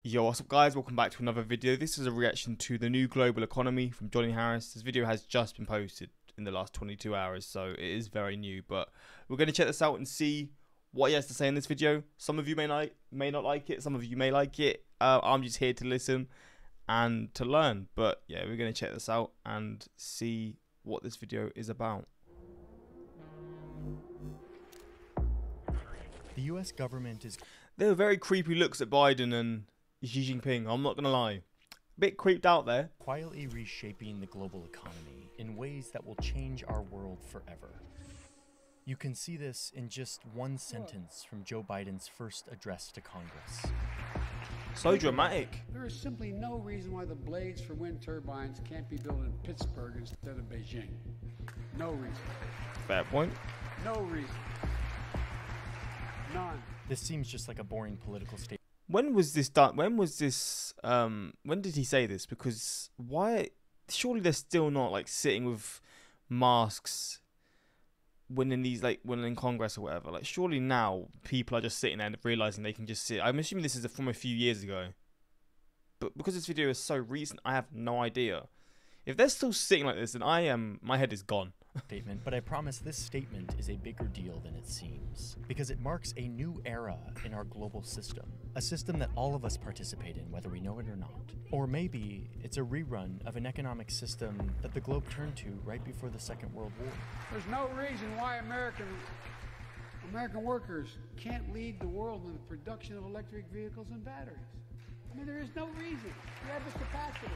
Yo, what's up guys, welcome back to another video. This is a reaction to the new global economy from Johnny Harris. This video has just been posted in the last 22 hours, so it is very new, but we're going to check this out and see what he has to say in this video. Some of you may not like it, some of you may like it. I'm just here to listen and to learn, but yeah, we're going to check this out and see what this video is about. The US government is... There were very creepy looks at Biden and Xi Jinping, I'm not going to lie. Bit creeped out there. quietly reshaping the global economy in ways that will change our world forever. You can see this in just one sentence from Joe Biden's first address to Congress. So dramatic. There is simply no reason why the blades for wind turbines can't be built in Pittsburgh instead of Beijing. No reason. Fair point. No reason. None. This seems just like a boring political statement. When was this done? When was this? When did he say this? Because why? Surely they're still not like sitting with masks when in Congress or whatever. Like surely now people are just sitting there and realizing they can just sit. I'm assuming this is from a few years ago, but because this video is so recent, I have no idea. If they're still sitting like this, then my head is gone. Statement, but I promise this statement is a bigger deal than it seems, because it marks a new era in our global system, a system that all of us participate in, whether we know it or not. Or maybe it's a rerun of an economic system that the globe turned to right before the Second World War. There's no reason why American workers can't lead the world in the production of electric vehicles and batteries. I mean, there is no reason. We have the capacity.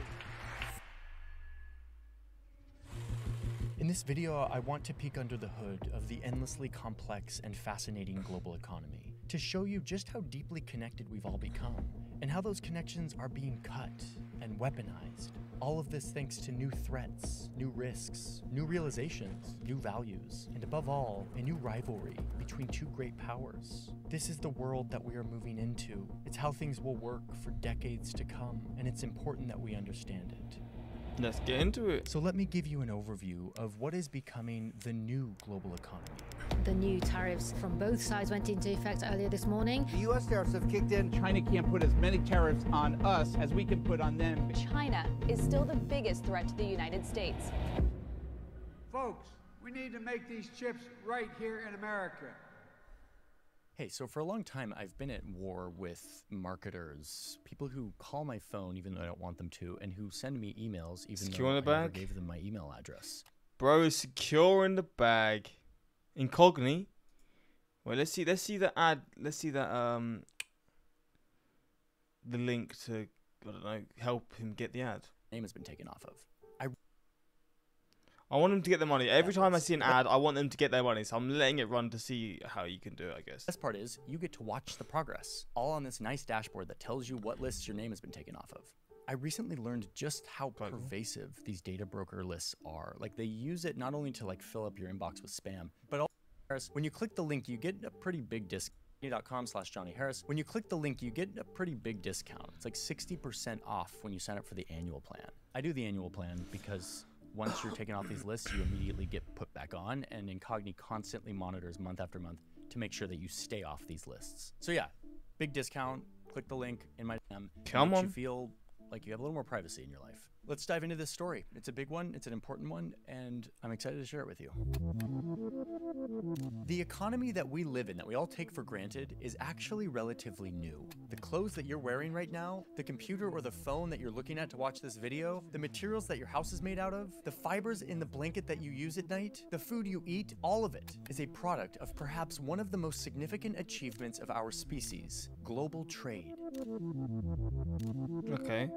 In this video, I want to peek under the hood of the endlessly complex and fascinating global economy, to show you just how deeply connected we've all become, and how those connections are being cut and weaponized. All of this thanks to new threats, new risks, new realizations, new values, and above all, a new rivalry between two great powers. This is the world that we are moving into. It's how things will work for decades to come, and it's important that we understand it. Let's get into it. So let me give you an overview of what is becoming the new global economy. The new tariffs from both sides went into effect earlier this morning. The U.S. tariffs have kicked in. China can't put as many tariffs on us as we can put on them. China is still the biggest threat to the United States. Folks, we need to make these chips right here in America. Hey, so for a long time, I've been at war with marketers, people who call my phone even though I don't want them to, and who send me emails even Secure though in the I never bag? gave them my email address. Bro is secure in the bag. Incognito. Well, let's see the ad. Let's see that the link to, I don't know, help him get the ad. Name has been taken off of. I want them to get the money. Every time I see an ad, I want them to get their money. So I'm letting it run to see how you can do it, I guess. Best part is, you get to watch the progress, all on this nice dashboard that tells you what lists your name has been taken off of. I recently learned just how pervasive these data broker lists are. Like, they use it not only to like fill up your inbox with spam, but also when you click the link, you get a pretty big discount. .com/Johnny Harris. When you click the link, you get a pretty big discount. It's like 60% off when you sign up for the annual plan. I do the annual plan because once you're taken off these lists, you immediately get put back on, and Incognito constantly monitors month after month to make sure that you stay off these lists. So yeah, big discount. Click the link in my DM. Come on. You feel like you have a little more privacy in your life. Let's dive into this story. It's a big one, it's an important one, and I'm excited to share it with you. The economy that we live in, that we all take for granted, is actually relatively new. The clothes that you're wearing right now, the computer or the phone that you're looking at to watch this video, the materials that your house is made out of, the fibers in the blanket that you use at night, the food you eat, all of it is a product of perhaps one of the most significant achievements of our species: global trade. Okay.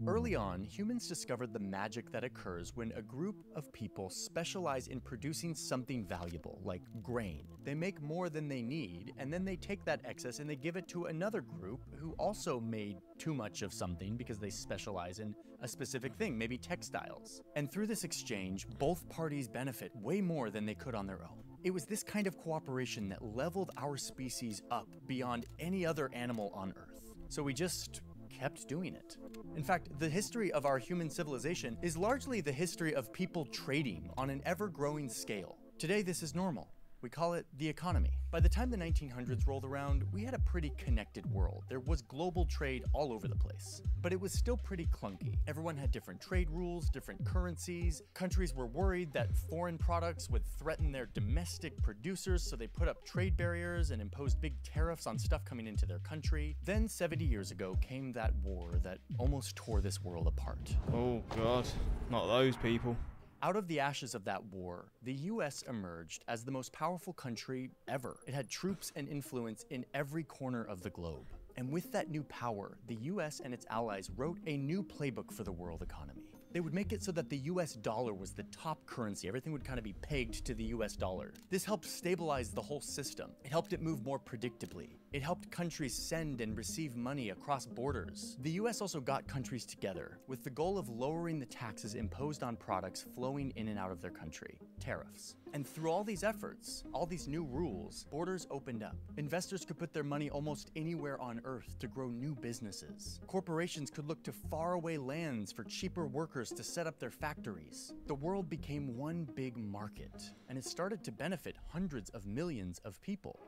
Early on, humans discovered the magic that occurs when a group of people specialize in producing something valuable, like grain. They make more than they need, and then they take that excess and they give it to another group who also made too much of something because they specialize in a specific thing, maybe textiles. And through this exchange, both parties benefit way more than they could on their own. It was this kind of cooperation that leveled our species up beyond any other animal on Earth. So we just kept doing it. In fact, the history of our human civilization is largely the history of people trading on an ever-growing scale. Today, this is normal. We call it the economy. By the time the 1900s rolled around, we had a pretty connected world. There was global trade all over the place. But it was still pretty clunky. Everyone had different trade rules, different currencies. Countries were worried that foreign products would threaten their domestic producers, so they put up trade barriers and imposed big tariffs on stuff coming into their country. Then 70 years ago came that war that almost tore this world apart. Oh God, not those people. Out of the ashes of that war, the US emerged as the most powerful country ever. It had troops and influence in every corner of the globe. And with that new power, the US and its allies wrote a new playbook for the world economy. They would make it so that the US dollar was the top currency. Everything would kind of be pegged to the US dollar. This helped stabilize the whole system. It helped it move more predictably. It helped countries send and receive money across borders. The US also got countries together with the goal of lowering the taxes imposed on products flowing in and out of their country, tariffs. And through all these efforts, all these new rules, borders opened up. Investors could put their money almost anywhere on Earth to grow new businesses. Corporations could look to faraway lands for cheaper workers to set up their factories. The world became one big market, and it started to benefit hundreds of millions of people.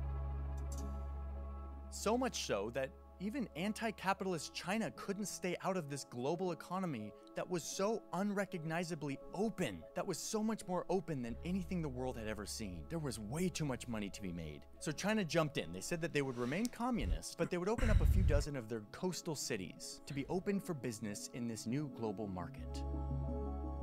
So much so that even anti-capitalist China couldn't stay out of this global economy that was so unrecognizably open, that was so much more open than anything the world had ever seen. There was way too much money to be made. So China jumped in. They said that they would remain communist, but they would open up a few dozen of their coastal cities to be open for business in this new global market.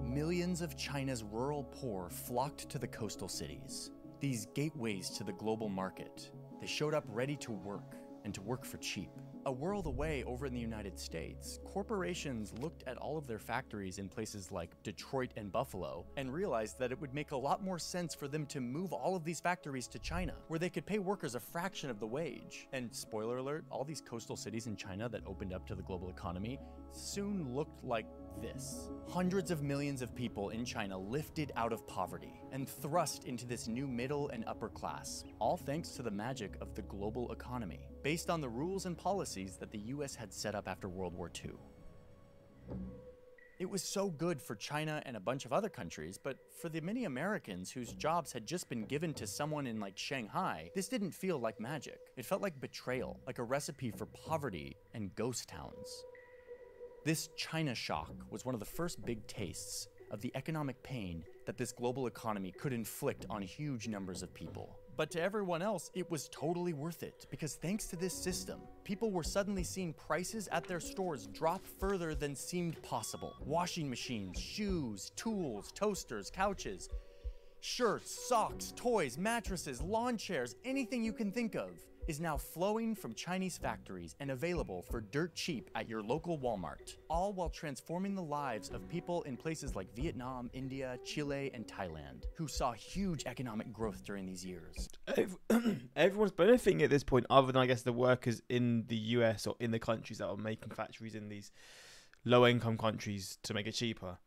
Millions of China's rural poor flocked to the coastal cities, these gateways to the global market. They showed up ready to work, and to work for cheap. A world away over in the United States, corporations looked at all of their factories in places like Detroit and Buffalo and realized that it would make a lot more sense for them to move all of these factories to China, where they could pay workers a fraction of the wage. And spoiler alert, all these coastal cities in China that opened up to the global economy soon looked like this. Hundreds of millions of people in China lifted out of poverty and thrust into this new middle and upper class, all thanks to the magic of the global economy, based on the rules and policies that the US had set up after World War II. It was so good for China and a bunch of other countries, but for the many Americans whose jobs had just been given to someone in like Shanghai, this didn't feel like magic. It felt like betrayal, like a recipe for poverty and ghost towns. This China shock was one of the first big tastes of the economic pain that this global economy could inflict on huge numbers of people. But to everyone else, it was totally worth it, because thanks to this system, people were suddenly seeing prices at their stores drop further than seemed possible. Washing machines, shoes, tools, toasters, couches, shirts, socks, toys, mattresses, lawn chairs, anything you can think of is now flowing from Chinese factories and available for dirt cheap at your local Walmart, all while transforming the lives of people in places like Vietnam, India, Chile, and Thailand, who saw huge economic growth during these years. Everyone's benefiting at this point, other than I guess the workers in the US or in the countries that are making factories in these low-income countries to make it cheaper.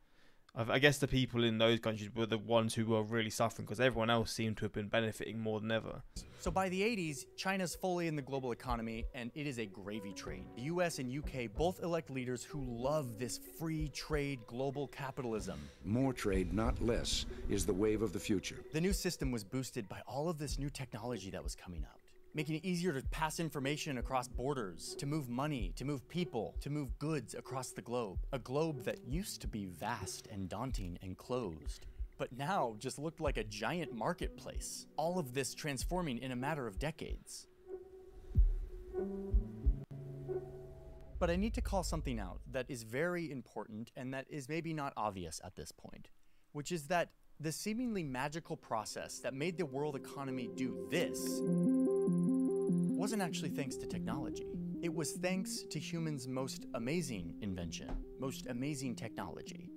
I guess the people in those countries were the ones who were really suffering, because everyone else seemed to have been benefiting more than ever. So by the 80s, China's fully in the global economy, and it is a gravy train. The US and UK both elect leaders who love this free trade global capitalism. More trade, not less, is the wave of the future. The new system was boosted by all of this new technology that was coming out, making it easier to pass information across borders, to move money, to move people, to move goods across the globe. A globe that used to be vast and daunting and closed, but now just looked like a giant marketplace. All of this transforming in a matter of decades. But I need to call something out that is very important and that is maybe not obvious at this point, which is that the seemingly magical process that made the world economy do this wasn't actually thanks to technology. It was thanks to humans' most amazing invention, most amazing technology,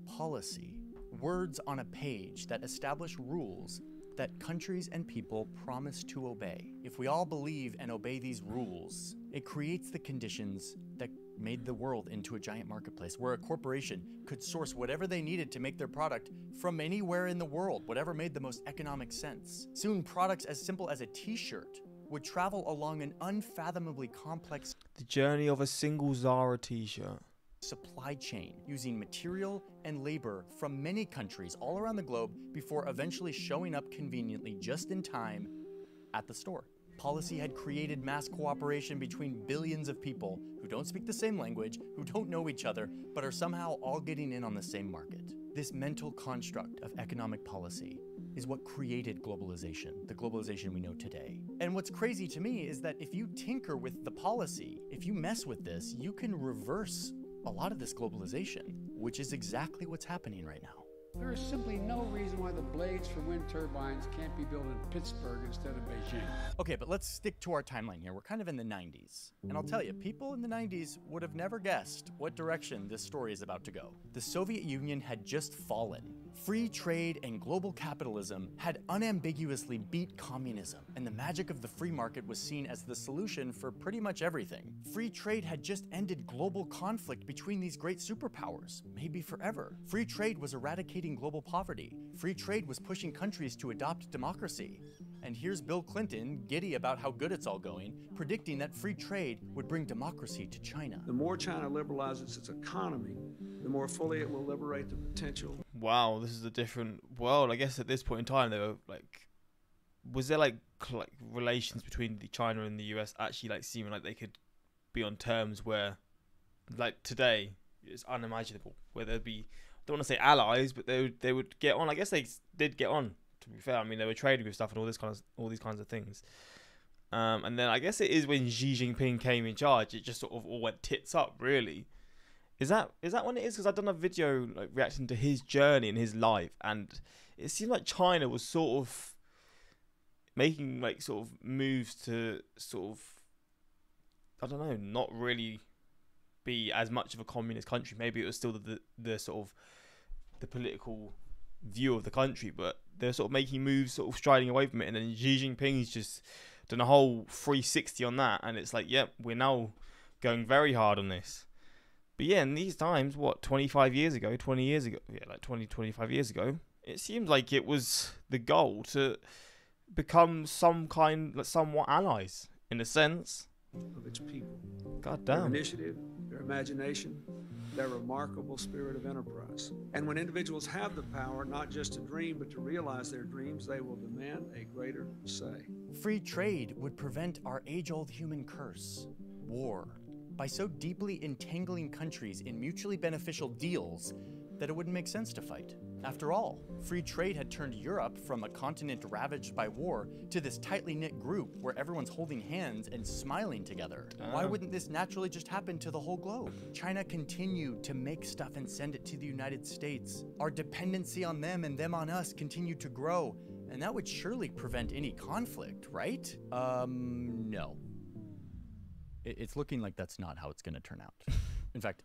policy. Words on a page that establish rules that countries and people promise to obey. If we all believe and obey these rules, it creates the conditions that made the world into a giant marketplace where a corporation could source whatever they needed to make their product from anywhere in the world, whatever made the most economic sense. Soon, products as simple as a t-shirt would travel along an unfathomably complex... The journey of a single Zara t-shirt. supply chain, using material and labor from many countries all around the globe before eventually showing up conveniently just in time at the store. Policy had created mass cooperation between billions of people who don't speak the same language, who don't know each other, but are somehow all getting in on the same market. This mental construct of economic policy is what created globalization, the globalization we know today. And what's crazy to me is that if you tinker with the policy, if you mess with this, you can reverse a lot of this globalization, which is exactly what's happening right now. There is simply no reason why the blades for wind turbines can't be built in Pittsburgh instead of Beijing. Okay, but let's stick to our timeline here. We're kind of in the 90s. And I'll tell you, people in the 90s would have never guessed what direction this story is about to go. The Soviet Union had just fallen. Free trade and global capitalism had unambiguously beat communism, and the magic of the free market was seen as the solution for pretty much everything. Free trade had just ended global conflict between these great superpowers, maybe forever. Free trade was eradicating global poverty. Free trade was pushing countries to adopt democracy. And here's Bill Clinton, giddy about how good it's all going, predicting that free trade would bring democracy to China. The more China liberalizes its economy, the more fully it will liberate the potential. Wow, this is a different world. I guess at this point in time, they were like, was there like relations between China and the US actually like seeming like they could be on terms where, like today, it's unimaginable where there'd be, I don't want to say allies, but they would get on. I guess they did get on. To be fair, I mean they were trading with stuff and all these kinds of things. And then I guess it is when Xi Jinping came in charge, it just sort of all went tits up. Really, is that when it is? Because I've done a video like reacting to his journey and his life, and it seemed like China was sort of making like sort of moves to sort of, I don't know, not really be as much of a communist country. Maybe it was still the sort of the political view of the country, but they're sort of making moves, sort of striding away from it, and then Xi Jinping's just done a whole 360 on that, and it's like, yep, we're now going very hard on this. But yeah, in these times, what, 25 years ago, 20 years ago, yeah, like 20, 25 years ago, it seemed like it was the goal to become somewhat allies, in a sense. Of its people. God Their damn. initiative, their imagination, their remarkable spirit of enterprise. And when individuals have the power not just to dream but to realize their dreams, they will demand a greater say. Free trade would prevent our age-old human curse, war, by so deeply entangling countries in mutually beneficial deals that it wouldn't make sense to fight. After all, free trade had turned Europe from a continent ravaged by war to this tightly knit group where everyone's holding hands and smiling together. Why wouldn't this naturally just happen to the whole globe? China continued to make stuff and send it to the United States. Our dependency on them and them on us continued to grow, and that would surely prevent any conflict, right? No. It's looking like that's not how it's going to turn out. In fact,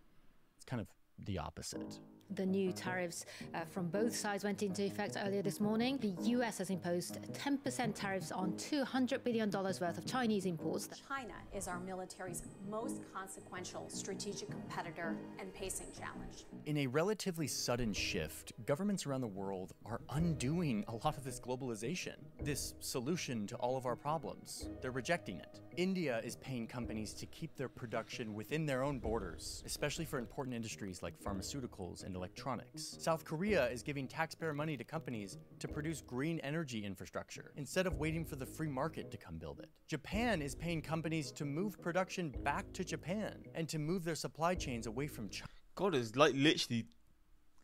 it's kind of the opposite. The new tariffs from both sides went into effect earlier this morning. The US has imposed 10% tariffs on $200 billion worth of Chinese imports. China is our military's most consequential strategic competitor and pacing challenge. In a relatively sudden shift, governments around the world are undoing a lot of this globalization, this solution to all of our problems. They're rejecting it. India is paying companies to keep their production within their own borders, especially for important industries like pharmaceuticals and electronics. South Korea is giving taxpayer money to companies to produce green energy infrastructure instead of waiting for the free market to come build it. Japan is paying companies to move production back to Japan and to move their supply chains away from China. God, it's like literally,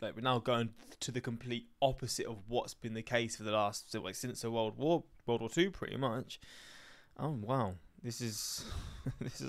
like we're now going to the complete opposite of what's been the case for the last, so like since the World War II, pretty much. Oh wow. This is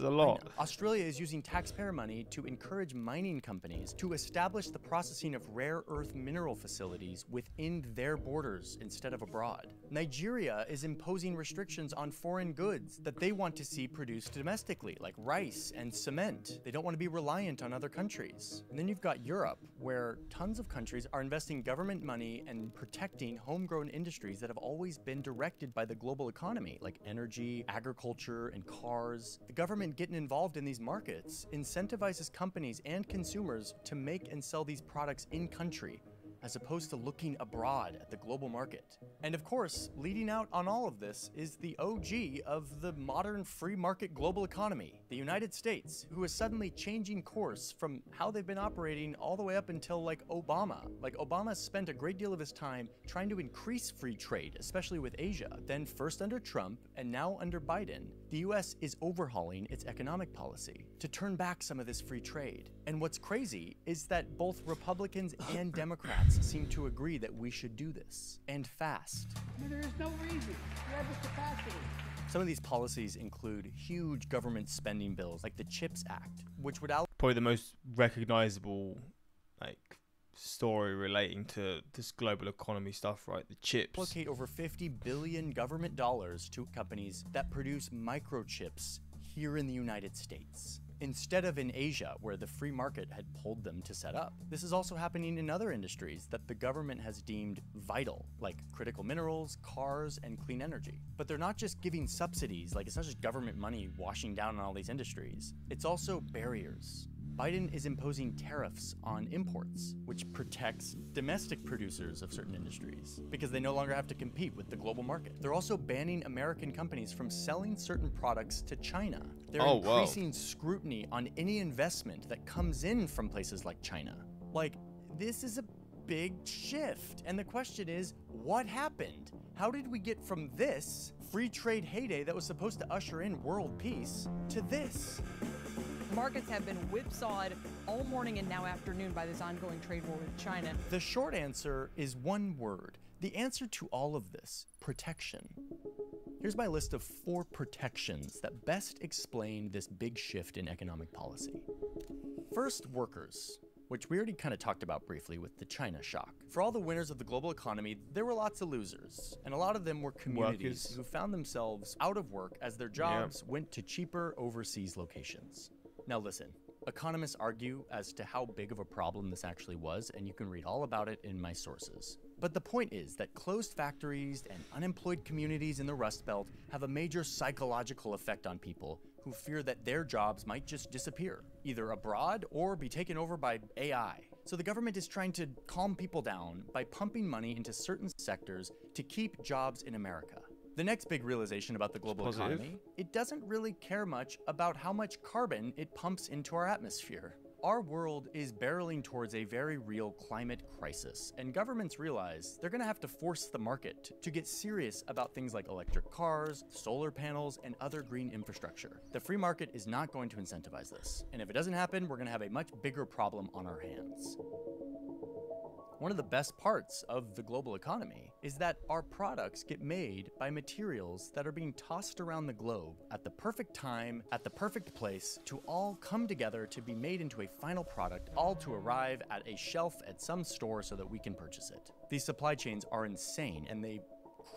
a lot. Australia is using taxpayer money to encourage mining companies to establish the processing of rare earth mineral facilities within their borders instead of abroad. Nigeria is imposing restrictions on foreign goods that they want to see produced domestically, like rice and cement. They don't want to be reliant on other countries. And then you've got Europe, where tons of countries are investing government money and protecting homegrown industries that have always been directed by the global economy, like energy, agriculture, and cars. The government getting involved in these markets incentivizes companies and consumers to make and sell these products in country as opposed to looking abroad at the global market. And of course, leading out on all of this is the OG of the modern free market global economy, the United States, who is suddenly changing course from how they've been operating all the way up until like Obama. Like Obama spent a great deal of his time trying to increase free trade, especially with Asia. Then first under Trump and now under Biden, the US is overhauling its economic policy to turn back some of this free trade. And what's crazy is that both Republicans and Democrats seem to agree that we should do this, and fast. I mean, there is no reason. You have the capacity. Some of these policies include huge government spending bills like the CHIPS Act, which would Probably the most recognizable like story relating to this global economy stuff, right? The chips. allocate over $50 billion government dollars to companies that produce microchips here in the United States, instead of in Asia, where the free market had pulled them to set up. This is also happening in other industries that the government has deemed vital, like critical minerals, cars, and clean energy. But they're not just giving subsidies, like it's not just government money washing down on all these industries. It's also barriers. Biden is imposing tariffs on imports, which protects domestic producers of certain industries because they no longer have to compete with the global market. They're also banning American companies from selling certain products to China. They're increasing scrutiny on any investment that comes in from places like China. Like, this is a big shift. And the question is, what happened? How did we get from this free trade heyday that was supposed to usher in world peace to this? Markets have been whipsawed all morning and now afternoon by this ongoing trade war with China. The short answer is one word. The answer to all of this: protection. Here's my list of 4 protections that best explain this big shift in economic policy. First, workers, which we already kind of talked about briefly with the China shock. For all the winners of the global economy, there were lots of losers, and a lot of them were communities who found themselves out of work as their jobs went to cheaper overseas locations. Now listen, economists argue as to how big of a problem this actually was, and you can read all about it in my sources. But the point is that closed factories and unemployed communities in the Rust Belt have a major psychological effect on people who fear that their jobs might just disappear, either abroad or be taken over by AI. So the government is trying to calm people down by pumping money into certain sectors to keep jobs in America. The next big realization about the global economy, it doesn't really care much about how much carbon it pumps into our atmosphere. Our world is barreling towards a very real climate crisis, and governments realize they're gonna have to force the market to get serious about things like electric cars, solar panels, and other green infrastructure. The free market is not going to incentivize this, and if it doesn't happen, we're gonna have a much bigger problem on our hands. One of the best parts of the global economy is that our products get made by materials that are being tossed around the globe at the perfect time, at the perfect place, to all come together to be made into a final product, all to arrive at a shelf at some store so that we can purchase it. These supply chains are insane, and they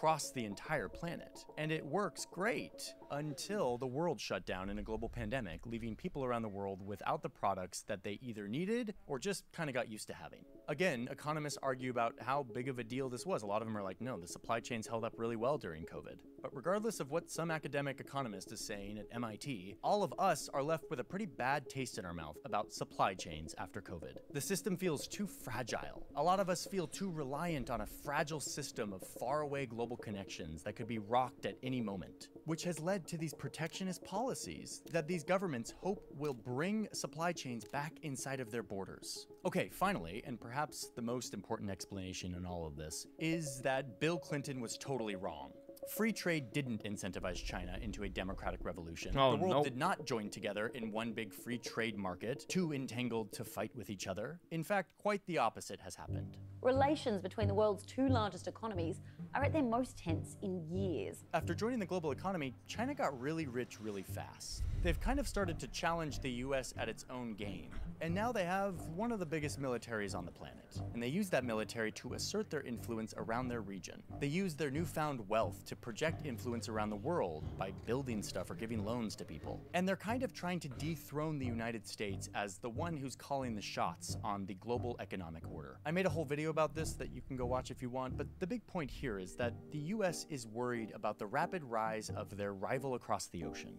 cross the entire planet. And it works great until the world shut down in a global pandemic, leaving people around the world without the products that they either needed or just kind of got used to having. Again, economists argue about how big of a deal this was. A lot of them are like, no, the supply chains held up really well during COVID. But regardless of what some academic economist is saying at MIT, all of us are left with a pretty bad taste in our mouth about supply chains after COVID. The system feels too fragile. A lot of us feel too reliant on a fragile system of faraway global connections that could be rocked at any moment, which has led to these protectionist policies that these governments hope will bring supply chains back inside of their borders. Okay, finally, and perhaps the most important explanation in all of this, is that Bill Clinton was totally wrong. Free trade didn't incentivize China into a democratic revolution. The world did not join together in one big free trade market, too entangled to fight with each other. In fact, quite the opposite has happened. Relations between the world's 2 largest economies are at their most tense in years. After joining the global economy, China got really rich really fast. They've kind of started to challenge the US at its own game. And now they have one of the biggest militaries on the planet. And they use that military to assert their influence around their region. They use their newfound wealth to project influence around the world by building stuff or giving loans to people. And they're kind of trying to dethrone the United States as the one who's calling the shots on the global economic order. I made a whole video about this that you can go watch if you want, but the big point here is that the US is worried about the rapid rise of their rival across the ocean.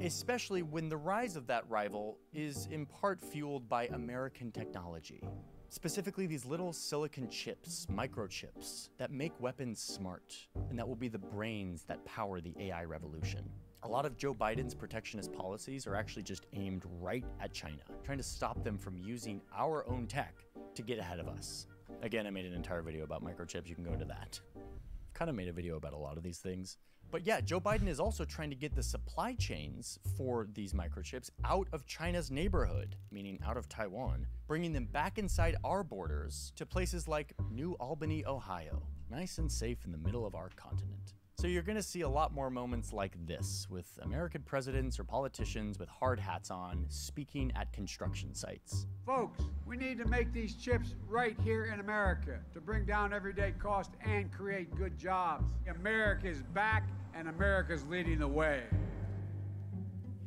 Especially when the rise of that rival is in part fueled by American technology. Specifically, these little silicon chips, microchips, that make weapons smart, and that will be the brains that power the AI revolution. A lot of Joe Biden's protectionist policies are actually just aimed right at China, trying to stop them from using our own tech to get ahead of us. Again, I made an entire video about microchips. You can go to that. Kind of made a video about a lot of these things. But yeah, Joe Biden is also trying to get the supply chains for these microchips out of China's neighborhood, meaning out of Taiwan, bringing them back inside our borders to places like New Albany, Ohio, nice and safe in the middle of our continent. So you're gonna see a lot more moments like this, with American presidents or politicians with hard hats on, speaking at construction sites. Folks, we need to make these chips right here in America to bring down everyday cost and create good jobs. America is back and America's leading the way.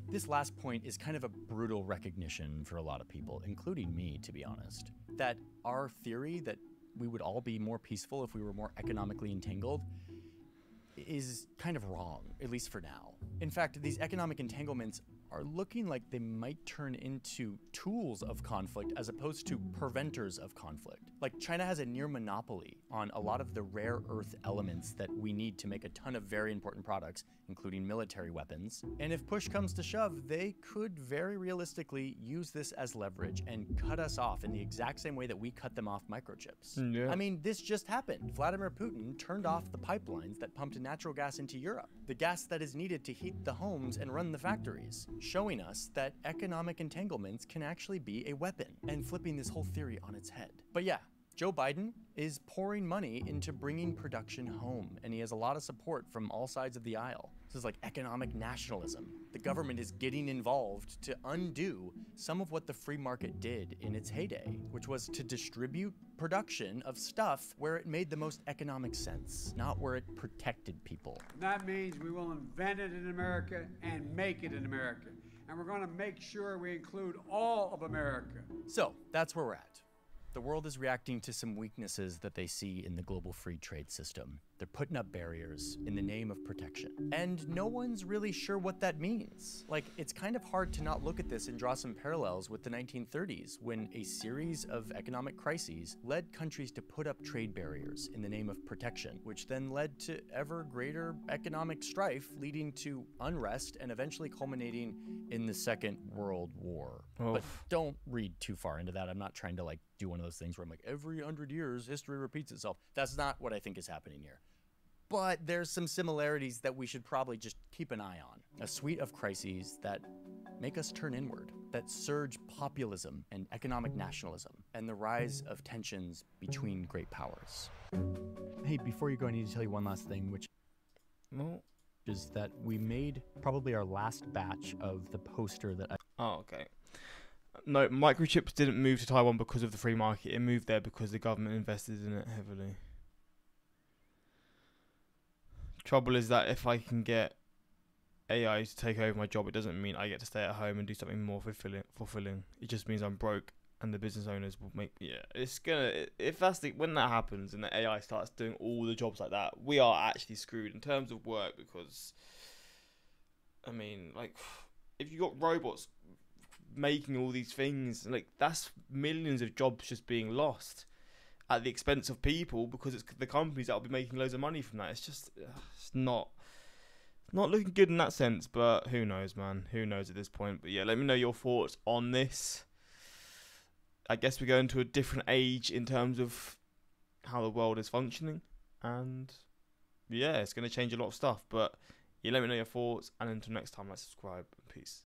This last point is kind of a brutal recognition for a lot of people, including me, to be honest, that our theory that we would all be more peaceful if we were more economically entangled is kind of wrong, at least for now. In fact, these economic entanglements are looking like they might turn into tools of conflict as opposed to preventers of conflict. Like, China has a near monopoly on a lot of the rare earth elements that we need to make a ton of very important products, including military weapons. And if push comes to shove, they could very realistically use this as leverage and cut us off in the exact same way that we cut them off microchips. Yeah. I mean, this just happened. Vladimir Putin turned off the pipelines that pumped natural gas into Europe, the gas that is needed to heat the homes and run the factories, showing us that economic entanglements can actually be a weapon and flipping this whole theory on its head. But yeah, Joe Biden is pouring money into bringing production home, and he has a lot of support from all sides of the aisle. This is like economic nationalism. The government is getting involved to undo some of what the free market did in its heyday, which was to distribute production of stuff where it made the most economic sense, not where it protected people. And that means we will invent it in America and make it in America. And we're going to make sure we include all of America. So that's where we're at. The world is reacting to some weaknesses that they see in the global free trade system. They're putting up barriers in the name of protection. And no one's really sure what that means. Like, it's kind of hard to not look at this and draw some parallels with the 1930s, when a series of economic crises led countries to put up trade barriers in the name of protection, which then led to ever greater economic strife, leading to unrest and eventually culminating in the Second World War. Oof. But don't read too far into that. I'm not trying to do one of those things where I'm like, every 100 years, history repeats itself. That's not what I think is happening here. But there's some similarities that we should probably just keep an eye on. A suite of crises that make us turn inward, that surge populism and economic nationalism, and the rise of tensions between great powers. Hey, before you go, I need to tell you one last thing, which is that we made probably our last batch of the poster that I... Oh, okay. No, microchips didn't move to Taiwan because of the free market. It moved there because the government invested in it heavily. Trouble is that if I can get AI to take over my job, it doesn't mean I get to stay at home and do something more fulfilling. It just means I'm broke, and the business owners will make... Yeah, it's gonna... If that's the... When that happens and the AI starts doing all the jobs like that, we are actually screwed in terms of work, because... I mean, like, if you got robots making all these things, like, that's millions of jobs just being lost at the expense of people, because it's the companies that will be making loads of money from that. It's just... It's not looking good in that sense, but who knows, man? Who knows at this point? But yeah, let me know your thoughts on this. I guess we go into a different age in terms of how the world is functioning, and yeah, it's going to change a lot of stuff. But yeah, let me know your thoughts, and until next time, subscribe. Peace.